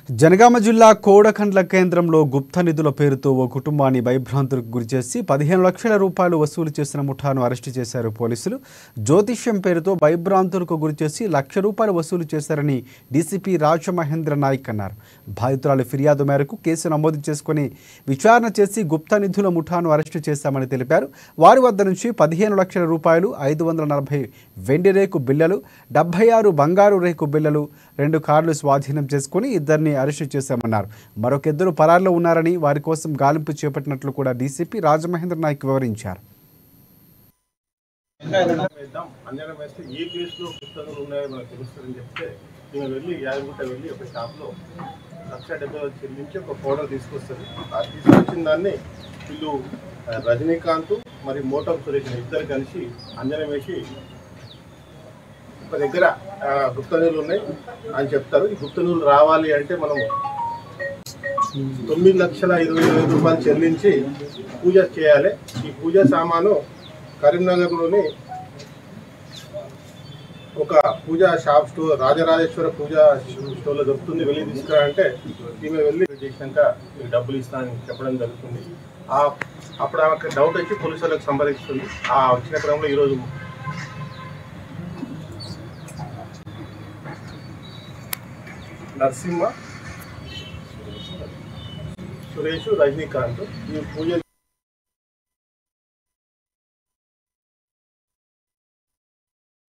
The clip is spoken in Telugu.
జనగామ జిల్లా కోడకండ్ల కేంద్రంలో గుప్త నిధుల పేరుతో ఓ కుటుంబాన్ని భయభ్రాంతులకు గురిచేసి 15 లక్షల రూపాయలు వసూలు చేసిన ముఠాను అరెస్టు చేశారు పోలీసులు. జ్యోతిష్యం పేరుతో భయభ్రాంతులకు గురిచేసి ₹1,00,000 వసూలు చేశారని డీసీపీ రాజమహేంద్ర నాయక్ అన్నారు. బాధితురాలి ఫిర్యాదు మేరకు కేసు నమోదు చేసుకుని విచారణ చేసి గుప్త నిధుల ముఠాను అరెస్టు చేశామని తెలిపారు. వారి వద్ద నుంచి 15 లక్షల రూపాయలు, 540 వెండి రేకు బిళ్లలు, 76 బంగారు రేకు బిళ్లలు, 2 కార్లు స్వాధీనం చేసుకుని ఇద్దరిని అరెస్టు చేశామన్నారు. మరొక ఇద్దరు పరారులో ఉన్నారని, వారి కోసం గాలింపు చేపట్టినట్లు కూడా డీసీపీ రాజమహేంద్ర నాయక్ వివరించారు. రజనీకాంత్ మరి మోటం సురేష్ ఇద్దరు కలిసి అంజనం వేసి ఒక దగ్గర గుప్త నిధులు ఉన్నాయి అని చెప్తారు. ఈ గుప్త నిధులు రావాలి అంటే మనం 9,20,000 రూపాయలు చెల్లించి పూజ చేయాలి. ఈ పూజ సామాను కరీంనగర్లోని ఒక పూజా షాప్ స్టోర్, రాజరాజేశ్వర పూజా స్టోర్లో దొరుకుతుంది, వెళ్ళి తీసుకురాలంటే ఈమె వెళ్ళి చేసినాక మీకు డబ్బులు ఇస్తానని చెప్పడం జరుగుతుంది. అప్పుడు ఆమెకు డౌట్ వచ్చి పోలీసులకు సంప్రదిస్తుంది. ఆ వచ్చిన క్రమంలో ఈరోజు నరసింహ, సురేష్, రజనీకాంత్ ఈ పూజ